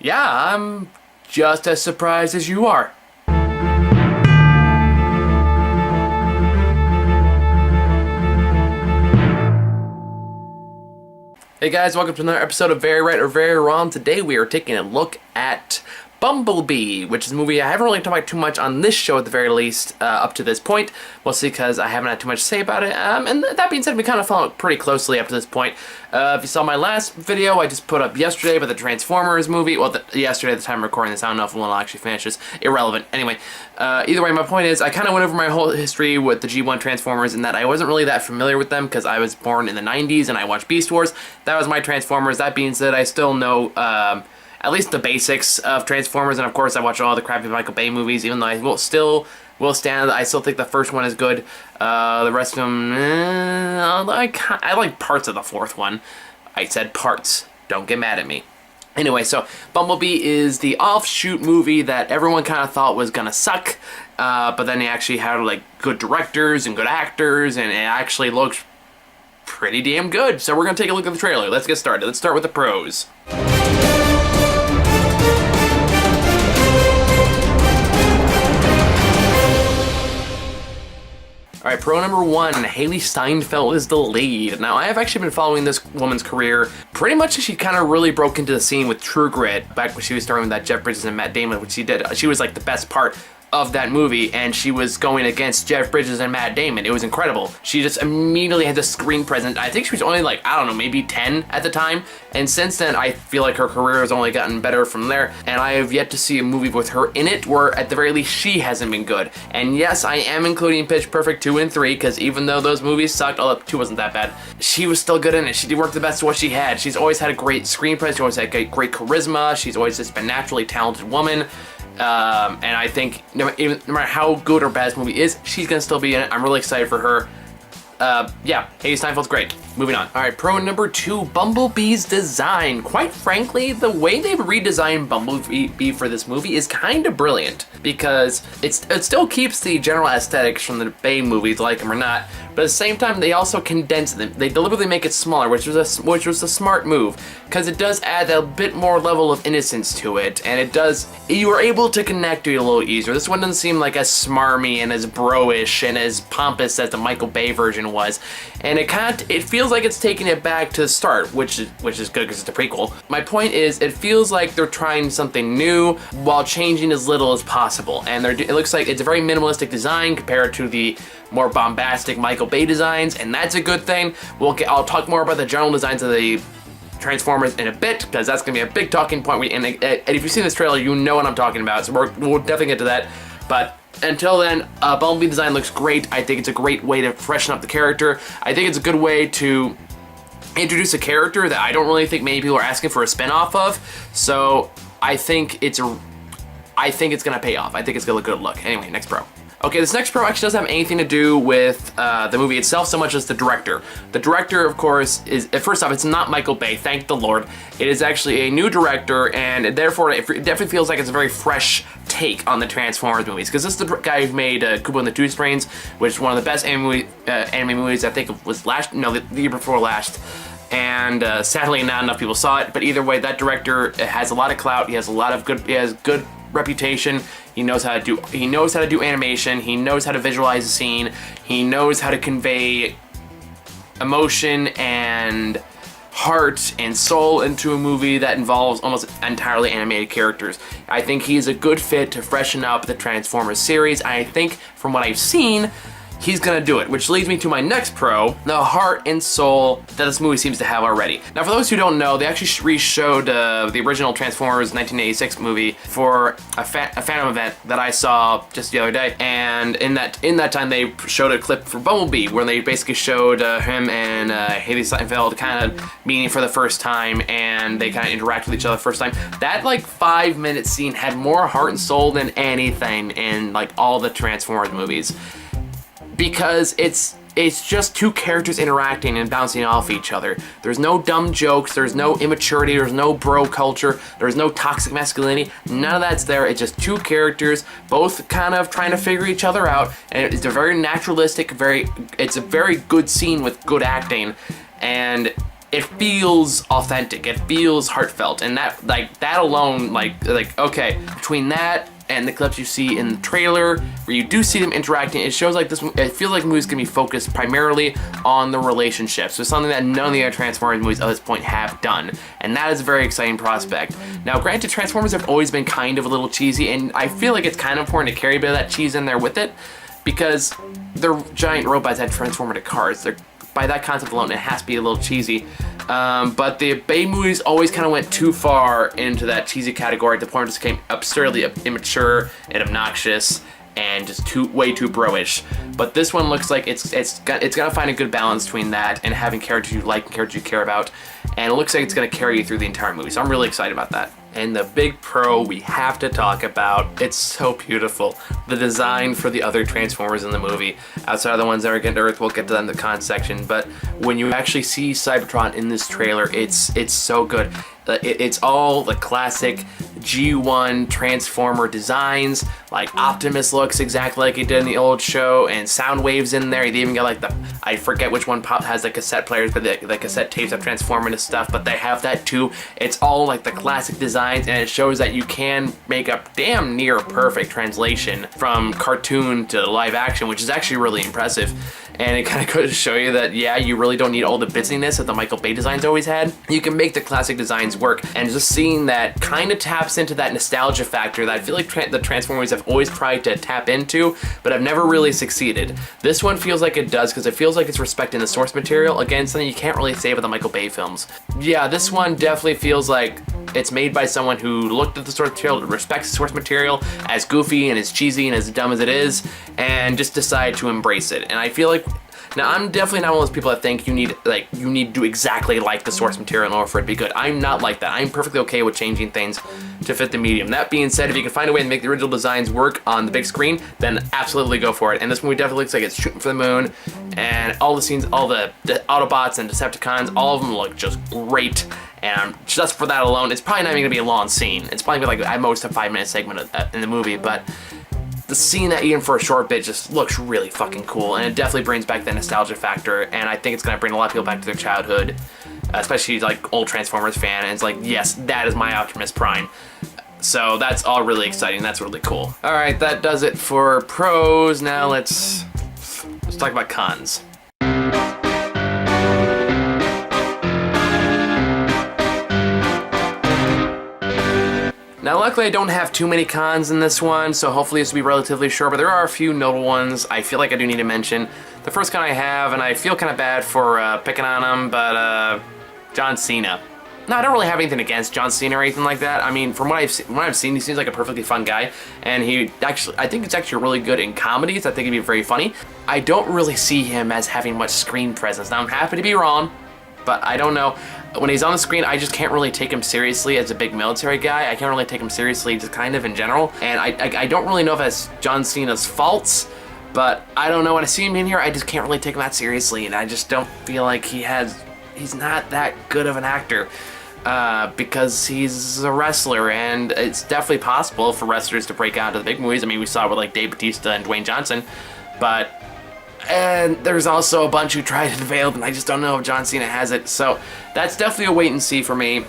Yeah, I'm just as surprised as you are. Hey guys, welcome to another episode of Very Right or Very Wrong. Today we are taking a look at Bumblebee, which is a movie I haven't really talked about too much on this show at the very least up to this point, mostly because I haven't had too much to say about it. And that being said, we kind of followed it pretty closely up to this point. If you saw my last video, I just put up yesterday about the Transformers movie. Well, yesterday at the time of recording this, I don't know if we'll actually finish this. Irrelevant. Anyway, either way, my point is I kind of went over my whole history with the G1 Transformers and that I wasn't really that familiar with them because I was born in the 90s and I watched Beast Wars. That was my Transformers. That being said, I still know at least the basics of Transformers, and of course I watch all the crappy Michael Bay movies, even though I will still think the first one is good. The rest of them, I like parts of the fourth one. I said parts. Don't get mad at me. Anyway, so Bumblebee is the offshoot movie that everyone kind of thought was gonna suck, but then they actually had like good directors and good actors, and it actually looks pretty damn good. So we're gonna take a look at the trailer. Let's get started. Let's start with the pros. Alright, pro number one, Haley Steinfeld is the lead. Now, I have actually been following this woman's career pretty much as she kind of really broke into the scene with True Grit, back when she was starring with that Jeff Bridges and Matt Damon, which she did. She was like the best part of that movie, and she was going against Jeff Bridges and Matt Damon. It was incredible. She just immediately had the screen presence. I think she was only like, I don't know, maybe 10 at the time, and since then I feel like her career has only gotten better from there, and I have yet to see a movie with her in it where at the very least she hasn't been good. And yes, I am including Pitch Perfect 2 and 3, because even though those movies sucked, although 2 wasn't that bad, she was still good in it. She did work the best of what she had. She's always had a great screen presence, she always had great charisma, she's always just been a naturally talented woman. And I think no matter how good or bad this movie is, she's gonna still be in it. I'm really excited for her. Yeah, Haley Steinfeld's great. Moving on. Alright, pro number two, Bumblebee's design. Quite frankly, the way they've redesigned Bumblebee for this movie is kind of brilliant, because it still keeps the general aesthetics from the Bay movies, like them or not, but at the same time they also condense them. They deliberately make it smaller, which was a smart move, because it does add a bit more level of innocence to it, and you are able to connect to it a little easier. This one doesn't seem like as smarmy and as bro-ish and as pompous as the Michael Bay version was, and it feels like it's taking it back to the start, which is good because it's a prequel. My point is, it feels like they're trying something new while changing as little as possible, and it looks like it's a very minimalistic design compared to the more bombastic Michael Bay designs, and that's a good thing. I'll talk more about the general designs of the Transformers in a bit, because that's gonna be a big talking point. And if you've seen this trailer, you know what I'm talking about, so we'll definitely get to that. But until then, Bumblebee design looks great. I think it's a great way to freshen up the character. I think it's a good way to introduce a character that I don't really think many people are asking for a spin-off of. So I think it's gonna pay off. I think it's gonna look good look. Anyway, next pro. Okay, this next pro actually doesn't have anything to do with the movie itself so much as the director. The director, of course, is, first off, it's not Michael Bay, thank the Lord. It is actually a new director, and therefore it definitely feels like it's a very fresh take on the Transformers movies, because this is the guy who made Kubo and the Two Strings, which is one of the best anime movies. I think it was the year before last. And sadly, not enough people saw it. But either way, that director has a lot of clout. He has good reputation. He knows how to do animation. He knows how to visualize a scene. He knows how to convey emotion and heart and soul into a movie that involves almost entirely animated characters. I think he's a good fit to freshen up the Transformers series. I think from what I've seen, he's gonna do it, which leads me to my next pro, the heart and soul that this movie seems to have already. Now, for those who don't know, they actually re-showed the original Transformers 1986 movie for a Phantom event that I saw just the other day, and in that time they showed a clip for Bumblebee where they basically showed him and Haley Steinfeld kind of meeting for the first time, and they kind of interact with each other the first time. That like 5-minute scene had more heart and soul than anything in like all the Transformers movies, because it's just two characters interacting and bouncing off each other. There's no dumb jokes, there's no immaturity, there's no bro culture, there's no toxic masculinity, none of that's there. It's just two characters, both kind of trying to figure each other out, and it's a very naturalistic, it's a very good scene with good acting, and it feels authentic, it feels heartfelt, and that alone, okay, between that and the clips you see in the trailer where you do see them interacting, it shows like it feels like the movie's gonna be focused primarily on the relationships. So something that none of the other Transformers movies at this point have done, and that is a very exciting prospect. Now granted, Transformers have always been kind of a little cheesy, and I feel like it's kind of important to carry a bit of that cheese in there with it, because they're giant robots that transform into cars. By that concept alone, it has to be a little cheesy. But the Bay movies always kind of went too far into that cheesy category to the point where it just became absurdly immature and obnoxious and just way too bro-ish. But this one looks like it's gonna find a good balance between that and having characters you like and characters you care about, and it looks like it's gonna carry you through the entire movie. So I'm really excited about that. And the big pro we have to talk about, it's so beautiful. The design for the other Transformers in the movie, outside of the ones that are getting to Earth, we'll get to that in the con section, but when you actually see Cybertron in this trailer, it's so good. It's all the classic G1 Transformer designs. Like Optimus looks exactly like he did in the old show, and Soundwave's in there. They even got like I forget which one has the cassette players, but the cassette tapes have transformed into stuff, but they have that too. It's all like the classic designs, and it shows that you can make a damn near perfect translation from cartoon to live action, which is actually really impressive. And it kind of goes to show you that, yeah, you really don't need all the busyness that the Michael Bay designs always had. You can make the classic designs work, and just seeing that kind of taps into that nostalgia factor that I feel like the Transformers have always tried to tap into, but have never really succeeded. This one feels like it does, because it feels like it's respecting the source material. Again, something you can't really say about the Michael Bay films. Yeah, this one definitely feels like it's made by someone who looked at the source material, respects the source material, as goofy and as cheesy and as dumb as it is, and just decided to embrace it. And I feel like, now I'm definitely not one of those people that think you need to do exactly like the source material in order for it to be good. I'm not like that. I'm perfectly okay with changing things to fit the medium. That being said, if you can find a way to make the original designs work on the big screen, then absolutely go for it. And this movie definitely looks like it's shooting for the moon, and all the scenes, all the Autobots and Decepticons, all of them look just great. And just for that alone, it's probably not even gonna be a long scene. It's probably gonna be like at most a 5-minute segment in the movie, but the scene that even for a short bit just looks really fucking cool, and it definitely brings back the nostalgia factor, and I think it's gonna bring a lot of people back to their childhood, especially like old Transformers fan, and it's like, yes, that is my Optimus Prime. So that's all really exciting. That's really cool. All right, that does it for pros. Now let's talk about cons. Now luckily I don't have too many cons in this one, so hopefully this will be relatively short, but there are a few notable ones I feel like I do need to mention. The first con I have, and I feel kind of bad for picking on him, but John Cena. No, I don't really have anything against John Cena or anything like that. I mean, from what I've seen, he seems like a perfectly fun guy, and I think it's actually really good in comedies. I think he'd be very funny. I don't really see him as having much screen presence. Now I'm happy to be wrong, but I don't know. When he's on the screen, I just can't really take him seriously as a big military guy. I can't really take him seriously just kind of in general. And I don't really know if that's John Cena's faults, but I don't know. When I see him in here, I just can't really take him that seriously. And I just don't feel like he's not that good of an actor because he's a wrestler. And it's definitely possible for wrestlers to break out into the big movies. I mean, we saw it with like Dave Bautista and Dwayne Johnson, and there's also a bunch who tried and failed, and I just don't know if John Cena has it. So that's definitely a wait and see for me.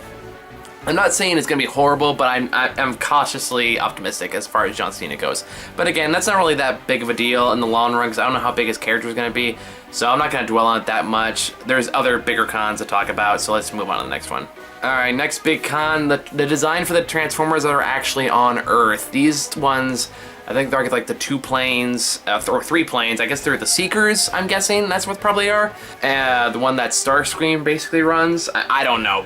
I'm not saying it's going to be horrible, but I'm cautiously optimistic as far as John Cena goes. But again, that's not really that big of a deal in the long run, because I don't know how big his character is going to be. So I'm not going to dwell on it that much. There's other bigger cons to talk about, so let's move on to the next one. Alright, next big con, the design for the Transformers that are actually on Earth. These ones, I think they're like the 2 planes, or 3 planes. I guess they're the Seekers, I'm guessing. That's what probably are. The one that Starscream basically runs. I don't know.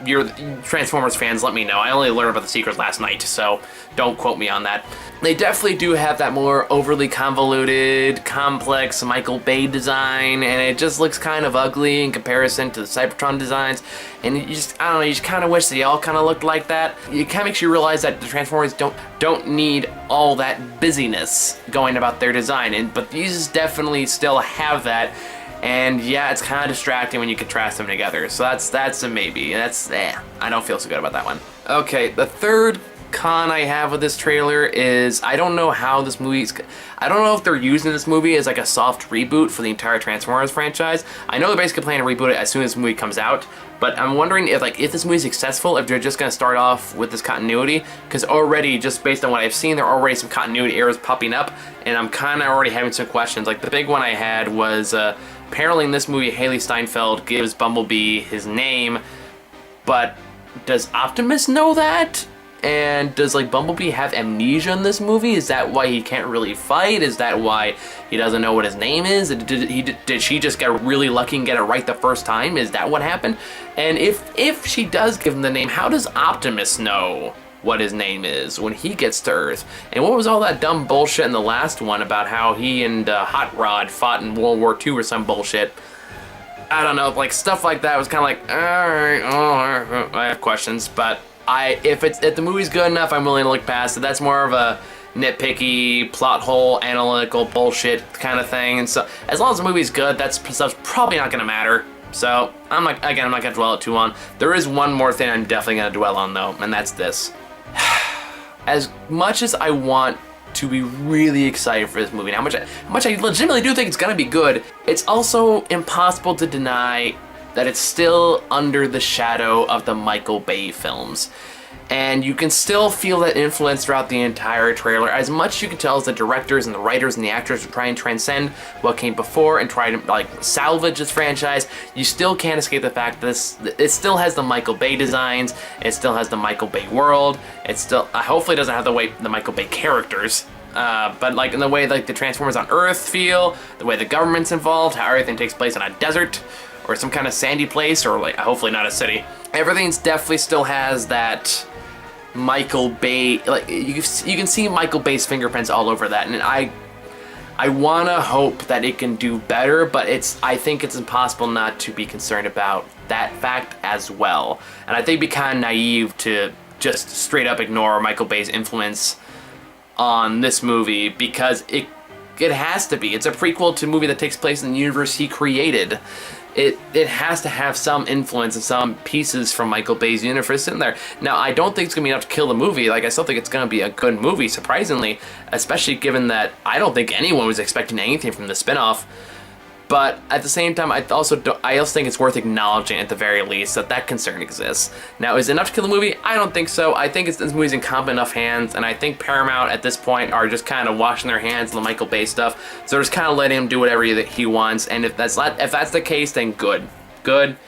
You're Transformers fans, let me know. I only learned about the Seekers last night, so don't quote me on that. They definitely do have that more overly convoluted, complex Michael Bay design, and it just looks kind of ugly in comparison to the Cybertron designs. And you just, I don't know, you just kind of wish they all kind of looked like that. It kind of makes you realize that the Transformers don't need all that busyness going about their design, but these definitely still have that. And yeah, it's kind of distracting when you contrast them together. So that's a maybe. I don't feel so good about that one. Okay, the third con I have with this trailer is I don't know how this movie's... I don't know if they're using this movie as like a soft reboot for the entire Transformers franchise. I know they're basically planning to reboot it as soon as the movie comes out, but I'm wondering if this movie's successful, if they're just going to start off with this continuity, because already, just based on what I've seen, there are already some continuity errors popping up, and I'm kind of already having some questions. Like, the big one I had was, apparently in this movie, Haley Steinfeld gives Bumblebee his name, but does Optimus know that? And does, like, Bumblebee have amnesia in this movie? Is that why he can't really fight? Is that why he doesn't know what his name is? Did she just get really lucky and get it right the first time? Is that what happened? And if she does give him the name, how does Optimus know what his name is when he gets to Earth? And what was all that dumb bullshit in the last one about how he and Hot Rod fought in World War II or some bullshit? I don't know, like, stuff like that was kind of like, alright, I have questions, but if the movie's good enough, I'm willing to look past it. That's more of a nitpicky, plot hole, analytical bullshit kind of thing. And so, as long as the movie's good, that stuff's probably not gonna matter. So, I'm not gonna dwell it too long. There is one more thing I'm definitely gonna dwell on though, and that's this. As much as I want to be really excited for this movie, and how much I legitimately do think it's gonna be good, it's also impossible to deny that it's still under the shadow of the Michael Bay films. And you can still feel that influence throughout the entire trailer. As much as you can tell as the directors and the writers and the actors are trying to transcend what came before and try to, like, salvage this franchise, you still can't escape the fact that it still has the Michael Bay designs, it still has the Michael Bay world, it still hopefully doesn't have the Michael Bay characters. But like in the way like the Transformers on Earth feel, the way the government's involved, how everything takes place in a desert or some kind of sandy place, or like hopefully not a city. Everything's definitely still has that Michael Bay, like you can see Michael Bay's fingerprints all over that, and I wanna hope that it can do better, but I think it's impossible not to be concerned about that fact as well. And I think it'd be kind of naive to just straight up ignore Michael Bay's influence on this movie, because it has to be. It's a prequel to a movie that takes place in the universe he created. It has to have some influence and some pieces from Michael Bay's universe in there. Now, I don't think it's going to be enough to kill the movie. Like, I still think it's going to be a good movie, surprisingly, especially given that I don't think anyone was expecting anything from the spinoff. But at the same time, I also think it's worth acknowledging at the very least that concern exists. Now, is it enough to kill the movie? I don't think so. I think this movie's in competent enough hands, and I think Paramount at this point are just kind of washing their hands on the Michael Bay stuff. So they're just kind of letting him do whatever he wants. And if that's the case, then good. Good.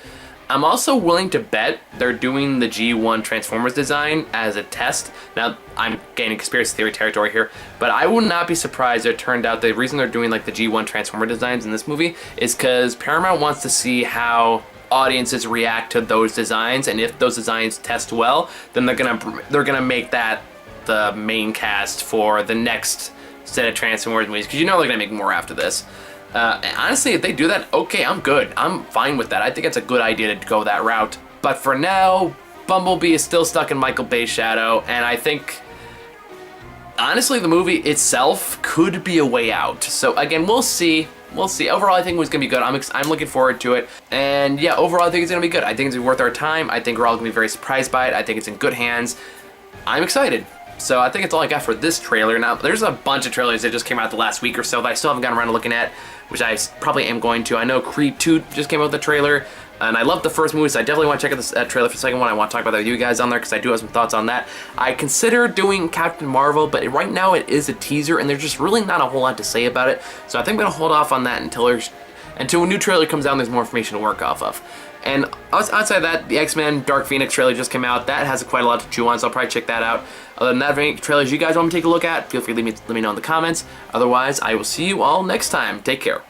I'm also willing to bet they're doing the G1 Transformers design as a test. Now, I'm getting conspiracy theory territory here, but I would not be surprised if it turned out the reason they're doing like the G1 Transformer designs in this movie is because Paramount wants to see how audiences react to those designs, and if those designs test well, then they're gonna make that the main cast for the next set of Transformers movies, because you know they're gonna make more after this. Honestly, if they do that, okay, I'm good. I'm fine with that. I think it's a good idea to go that route. But for now, Bumblebee is still stuck in Michael Bay's shadow, and I think, honestly, the movie itself could be a way out. So again, we'll see. We'll see. Overall, I think it was going to be good. I'm looking forward to it. And yeah, overall, I think it's going to be good. I think it's worth our time. I think we're all going to be very surprised by it. I think it's in good hands. I'm excited. So I think that's all I got for this trailer. Now, there's a bunch of trailers that just came out the last week or so that I still haven't gotten around to looking at, which I probably am going to. I know Creed 2 just came out with a trailer, and I love the first movie, so I definitely want to check out this trailer for the second one. I want to talk about that with you guys on there, because I do have some thoughts on that. I consider doing Captain Marvel, but right now it is a teaser, and there's just really not a whole lot to say about it. So I think I'm going to hold off on that until a new trailer comes out and there's more information to work off of. And outside of that, the X-Men Dark Phoenix trailer just came out. That has quite a lot to chew on, so I'll probably check that out. Other than that, if any trailers you guys want me to take a look at, feel free to let me know in the comments. Otherwise, I will see you all next time. Take care.